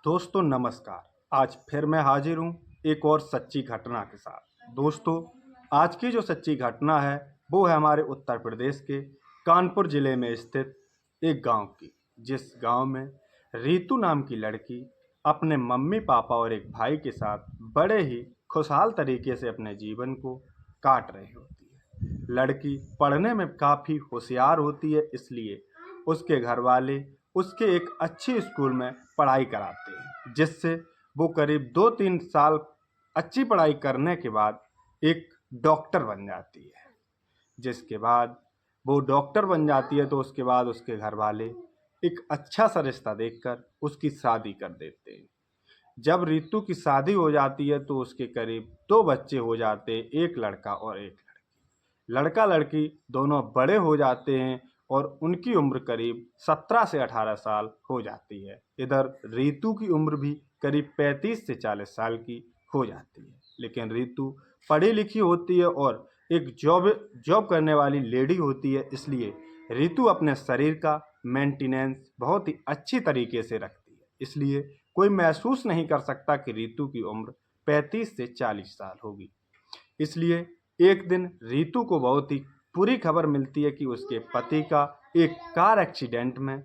दोस्तों नमस्कार। आज फिर मैं हाजिर हूँ एक और सच्ची घटना के साथ। दोस्तों, आज की जो सच्ची घटना है वो है हमारे उत्तर प्रदेश के कानपुर ज़िले में स्थित एक गांव की, जिस गांव में रीतू नाम की लड़की अपने मम्मी पापा और एक भाई के साथ बड़े ही खुशहाल तरीके से अपने जीवन को काट रही होती है। लड़की पढ़ने में काफ़ी होशियार होती है, इसलिए उसके घर वाले उसके एक अच्छी स्कूल में पढ़ाई कराते हैं, जिससे वो करीब 2-3 साल अच्छी पढ़ाई करने के बाद एक डॉक्टर बन जाती है। जिसके बाद वो डॉक्टर बन जाती है तो उसके बाद उसके घर वाले एक अच्छा सा रिश्ता देखकर उसकी शादी कर देते हैं। जब रितु की शादी हो जाती है तो उसके करीब 2 बच्चे हो जाते हैं, एक लड़का और एक लड़की। लड़का लड़की दोनों बड़े हो जाते हैं और उनकी उम्र करीब 17 से 18 साल हो जाती है। इधर रितु की उम्र भी करीब 35 से 40 साल की हो जाती है। लेकिन रितु पढ़ी लिखी होती है और एक जॉब जॉब करने वाली लेडी होती है, इसलिए रितु अपने शरीर का मेंटेनेंस बहुत ही अच्छी तरीके से रखती है। इसलिए कोई महसूस नहीं कर सकता कि रितु की उम्र 35 से 40 साल होगी। इसलिए एक दिन रितु को बहुत ही बुरी खबर मिलती है कि उसके पति का एक कार एक्सीडेंट में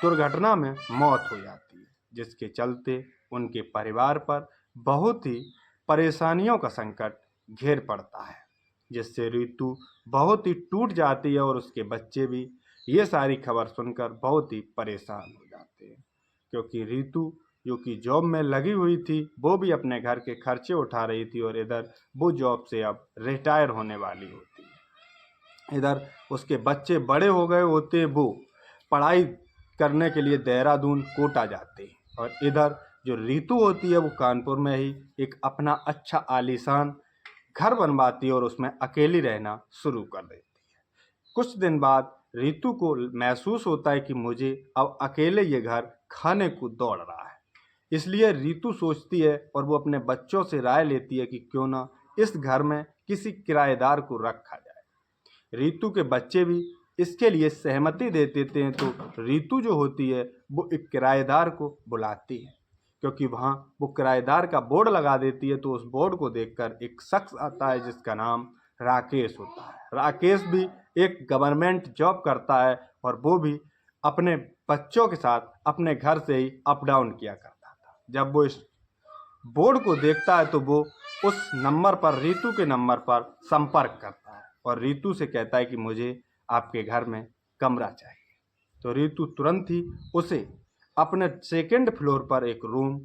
दुर्घटना में मौत हो जाती है, जिसके चलते उनके परिवार पर बहुत ही परेशानियों का संकट घेर पड़ता है, जिससे रितु बहुत ही टूट जाती है और उसके बच्चे भी ये सारी खबर सुनकर बहुत ही परेशान हो जाते हैं। क्योंकि रितु जो कि जॉब में लगी हुई थी वो भी अपने घर के खर्चे उठा रही थी और इधर वो जॉब से अब रिटायर होने वाली होती है। इधर उसके बच्चे बड़े हो गए होते हैं, वो पढ़ाई करने के लिए देहरादून कोटा जाते हैं और इधर जो रितु होती है वो कानपुर में ही एक अपना अच्छा आलीशान घर बनवाती है और उसमें अकेली रहना शुरू कर देती है। कुछ दिन बाद रितु को महसूस होता है कि मुझे अब अकेले ये घर खाने को दौड़ रहा है। इसलिए रितु सोचती है और वो अपने बच्चों से राय लेती है कि क्यों ना इस घर में किसी किराएदार को रखा जाए। रितु के बच्चे भी इसके लिए सहमति दे देते हैं तो रितु जो होती है वो एक किराएदार को बुलाती है, क्योंकि वहाँ वो किराएदार का बोर्ड लगा देती है। तो उस बोर्ड को देखकर एक शख्स आता है जिसका नाम राकेश होता है। राकेश भी एक गवर्नमेंट जॉब करता है और वो भी अपने बच्चों के साथ अपने घर से ही अप डाउन किया करता था। जब वो इस बोर्ड को देखता है तो वो उस नंबर पर, रितु के नंबर पर संपर्क करता है और रितु से कहता है कि मुझे आपके घर में कमरा चाहिए। तो रितु तुरंत ही उसे अपने सेकंड फ्लोर पर एक रूम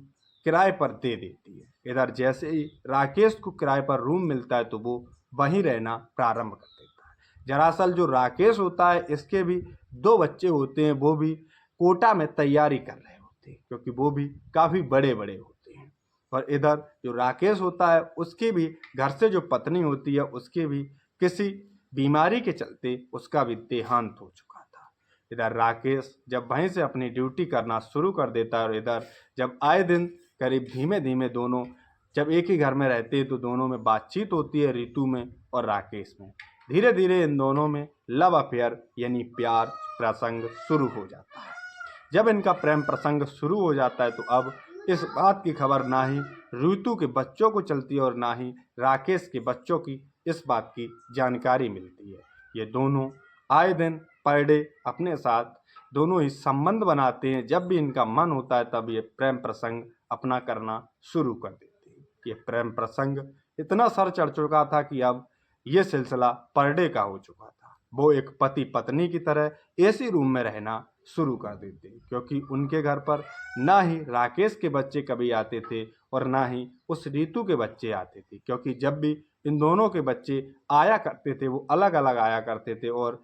किराए पर दे देती है। इधर जैसे ही राकेश को किराए पर रूम मिलता है तो वो वहीं रहना प्रारंभ कर देता है। दरअसल जो राकेश होता है इसके भी 2 बच्चे होते हैं, वो भी कोटा में तैयारी कर रहे होते हैं, क्योंकि वो भी काफ़ी बड़े बड़े होते हैं। और इधर जो राकेश होता है उसकी भी घर से जो पत्नी होती है उसकी भी किसी बीमारी के चलते उसका भी देहांत हो चुका था। इधर राकेश जब वहीं से अपनी ड्यूटी करना शुरू कर देता है और इधर जब आए दिन करीब धीमे धीमे दोनों जब एक ही घर में रहते हैं तो दोनों में बातचीत होती है, रितु में और राकेश में। धीरे धीरे इन दोनों में लव अफेयर यानी प्यार प्रसंग शुरू हो जाता है। जब इनका प्रेम प्रसंग शुरू हो जाता है तो अब इस बात की खबर ना ही रितु के बच्चों को चलती है और ना ही राकेश के बच्चों की इस बात की जानकारी मिलती है। ये दोनों आए दिन पर डे अपने साथ दोनों ही संबंध बनाते हैं। जब भी इनका मन होता है तब ये प्रेम प्रसंग अपना करना शुरू कर देते हैं। ये प्रेम प्रसंग इतना सर चढ़ चुका था कि अब ये सिलसिला पर डे का हो चुका था। वो एक पति पत्नी की तरह एसी रूम में रहना शुरू कर देते, क्योंकि उनके घर पर ना ही राकेश के बच्चे कभी आते थे और ना ही उस रितु के बच्चे आते थे, क्योंकि जब भी इन दोनों के बच्चे आया करते थे वो अलग अलग आया करते थे और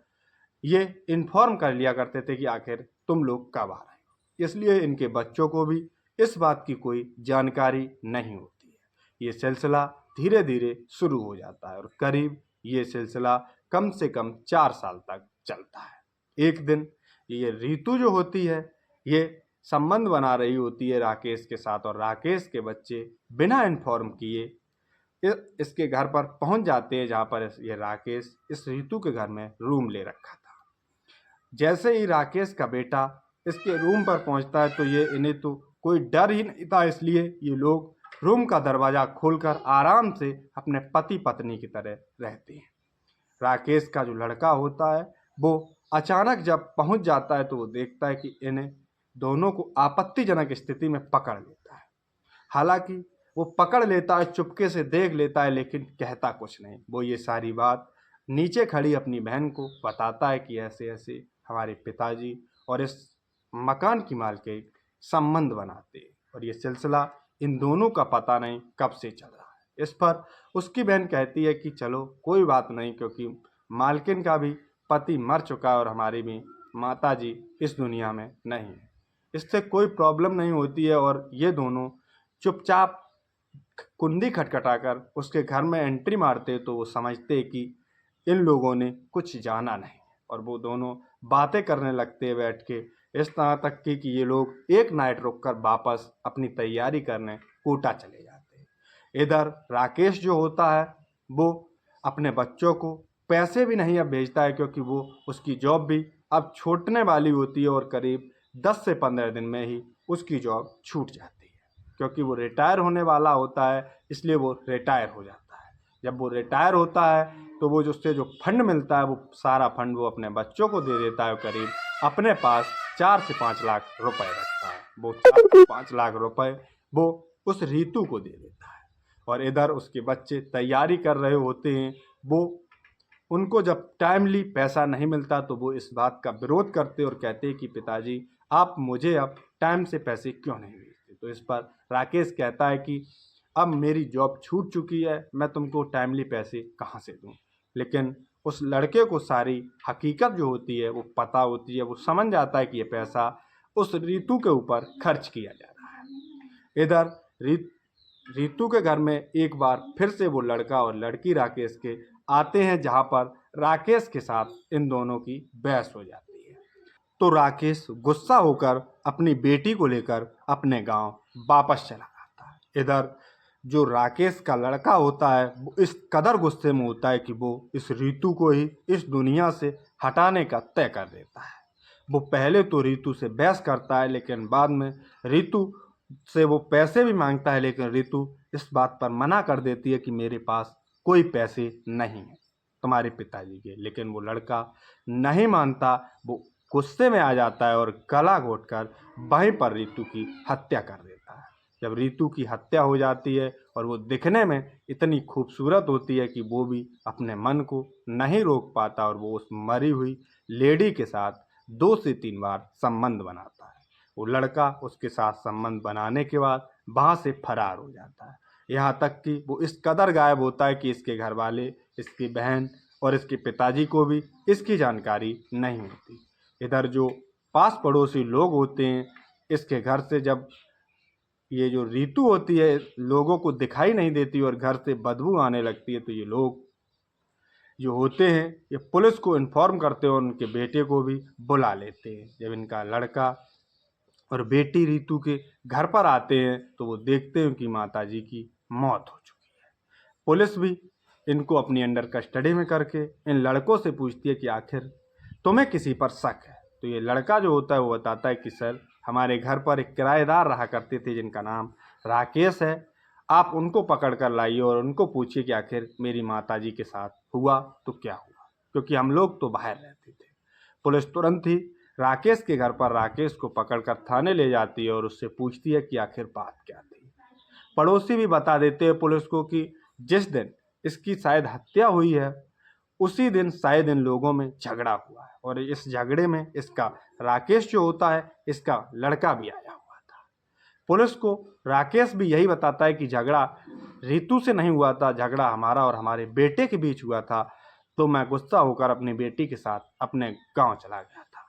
ये इन्फॉर्म कर लिया करते थे कि आखिर तुम लोग कब आ रहे हो। इसलिए इनके बच्चों को भी इस बात की कोई जानकारी नहीं होती है। ये सिलसिला धीरे धीरे शुरू हो जाता है और करीब ये सिलसिला कम से कम 4 साल तक चलता है। एक दिन ये रितु जो होती है ये संबंध बना रही होती है राकेश के साथ और राकेश के बच्चे बिना इन्फॉर्म किए इसके घर पर पहुंच जाते हैं, जहां पर ये राकेश इस रितु के घर में रूम ले रखा था। जैसे ही राकेश का बेटा इसके रूम पर पहुंचता है तो ये इन्हें तो कोई डर ही नहीं था, इसलिए ये लोग रूम का दरवाज़ा खोलकर आराम से अपने पति पत्नी की तरह रहते हैं। राकेश का जो लड़का होता है वो अचानक जब पहुंच जाता है तो वो देखता है कि इन्हें दोनों को आपत्तिजनक स्थिति में पकड़ लेता है। हालांकि वो पकड़ लेता है, चुपके से देख लेता है, लेकिन कहता कुछ नहीं। वो ये सारी बात नीचे खड़ी अपनी बहन को बताता है कि ऐसे ऐसे हमारे पिताजी और इस मकान की मालकिन संबंध बनाते हैं और ये सिलसिला इन दोनों का पता नहीं कब से चल रहा है। इस पर उसकी बहन कहती है कि चलो कोई बात नहीं, क्योंकि मालकिन का भी पति मर चुका है और हमारी भी माताजी इस दुनिया में नहीं है, इससे कोई प्रॉब्लम नहीं होती है। और ये दोनों चुपचाप कुंडी खटखटाकर उसके घर में एंट्री मारते तो वो समझते कि इन लोगों ने कुछ जाना नहीं, और वो दोनों बातें करने लगते हैं बैठ के, इस तरह तक कि ये लोग एक नाइट रुककर वापस अपनी तैयारी करने कोटा चले जाते हैं। इधर राकेश जो होता है वो अपने बच्चों को पैसे भी नहीं अब भेजता है, क्योंकि वो उसकी जॉब भी अब छूटने वाली होती है और करीब 10 से 15 दिन में ही उसकी जॉब छूट जाती है, क्योंकि वो रिटायर होने वाला होता है, इसलिए वो रिटायर हो जाता है। जब वो रिटायर होता है तो वो उससे जो फंड मिलता है वो सारा फंड वो अपने बच्चों को दे देता है, करीब अपने पास 4 से 5 लाख रुपए रखता है। वो 4 से 5 लाख रुपए वो उस रीतू को दे देता है। और इधर उसके बच्चे तैयारी कर रहे होते हैं, वो उनको जब टाइमली पैसा नहीं मिलता तो वो इस बात का विरोध करते और कहते हैं कि पिताजी आप मुझे अब टाइम से पैसे क्यों नहीं भेजते। तो इस पर राकेश कहता है कि अब मेरी जॉब छूट चुकी है, मैं तुमको टाइमली पैसे कहाँ से दूँ। लेकिन उस लड़के को सारी हकीकत जो होती है वो पता होती है, वो समझ जाता है कि ये पैसा उस रीतू के ऊपर खर्च किया जा रहा है। इधर रीतू के घर में एक बार फिर से वो लड़का और लड़की राकेश के आते हैं, जहाँ पर राकेश के साथ इन दोनों की बहस हो जाती है। तो राकेश गुस्सा होकर अपनी बेटी को लेकर अपने गांव वापस चला जाता है। इधर जो राकेश का लड़का होता है वो इस कदर गुस्से में होता है कि वो इस रीतू को ही इस दुनिया से हटाने का तय कर देता है। वो पहले तो रीतू से बहस करता है, लेकिन बाद में रीतू से वो पैसे भी मांगता है, लेकिन रीतू इस बात पर मना कर देती है कि मेरे पास कोई पैसे नहीं है तुम्हारे पिताजी के। लेकिन वो लड़का नहीं मानता, वो गुस्से में आ जाता है और गला घोंटकर वहीं पर रीतू की हत्या कर देता है। जब रीतू की हत्या हो जाती है और वो दिखने में इतनी खूबसूरत होती है कि वो भी अपने मन को नहीं रोक पाता और वो उस मरी हुई लेडी के साथ 2 से 3 बार संबंध बनाता है। वो लड़का उसके साथ संबंध बनाने के बाद वहाँ से फरार हो जाता है। यहाँ तक कि वो इस कदर गायब होता है कि इसके घर वाले, इसकी बहन और इसके पिताजी को भी इसकी जानकारी नहीं होती। इधर जो पास पड़ोसी लोग होते हैं, इसके घर से जब ये जो रीतू होती है लोगों को दिखाई नहीं देती और घर से बदबू आने लगती है, तो ये लोग जो होते हैं ये पुलिस को इन्फॉर्म करते हैं और उनके बेटे को भी बुला लेते हैं। जब इनका लड़का और बेटी रीतू के घर पर आते हैं तो वो देखते हैं कि माताजी की मौत हो चुकी है। पुलिस भी इनको अपनी अंडर कस्टडी में करके इन लड़कों से पूछती है कि आखिर तुम्हें किसी पर शक है। तो ये लड़का जो होता है वो बताता है कि सर हमारे घर पर एक किराएदार रहा करते थे जिनका नाम राकेश है, आप उनको पकड़ कर लाइए और उनको पूछिए कि आखिर मेरी माताजी के साथ हुआ तो क्या हुआ, क्योंकि हम लोग तो बाहर रहते थे। पुलिस तुरंत ही राकेश के घर पर राकेश को पकड़कर थाने ले जाती है और उससे पूछती है कि आखिर बात क्या थी। पड़ोसी भी बता देते हैं पुलिस को कि जिस दिन इसकी शायद हत्या हुई है उसी दिन शायद इन लोगों में झगड़ा हुआ है और इस झगड़े में इसका राकेश जो होता है इसका लड़का भी आया हुआ था। पुलिस को राकेश भी यही बताता है कि झगड़ा रीतू से नहीं हुआ था, झगड़ा हमारा और हमारे बेटे के बीच हुआ था, तो मैं गुस्सा होकर अपनी बेटी के साथ अपने गांव चला गया था।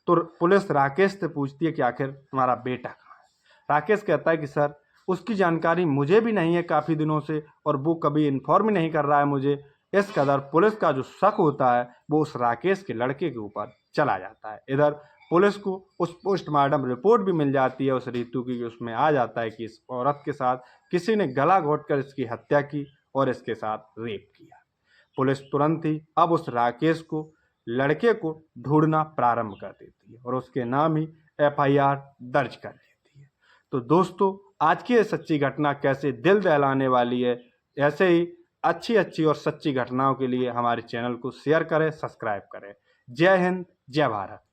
तो पुलिस राकेश से पूछती है कि आखिर तुम्हारा बेटा कहाँ है। राकेश कहता है कि सर उसकी जानकारी मुझे भी नहीं है काफ़ी दिनों से और वो कभी इन्फॉर्म ही नहीं कर रहा है मुझे। इस कदर पुलिस का जो शक होता है वो उस राकेश के लड़के के ऊपर चला जाता है। इधर पुलिस को उस पोस्टमार्टम रिपोर्ट भी मिल जाती है उस रीतू की, उसमें आ जाता है कि इस औरत के साथ किसी ने गला घोंटकर इसकी हत्या की और इसके साथ रेप किया। पुलिस तुरंत ही अब उस राकेश को लड़के को ढूंढना प्रारंभ कर देती है और उसके नाम ही FIR दर्ज कर लेती है। तो दोस्तों आज की ये सच्ची घटना कैसे दिल दहलाने वाली है, ऐसे ही अच्छी अच्छी और सच्ची घटनाओं के लिए हमारे चैनल को शेयर करें, सब्सक्राइब करें। जय हिंद, जय भारत।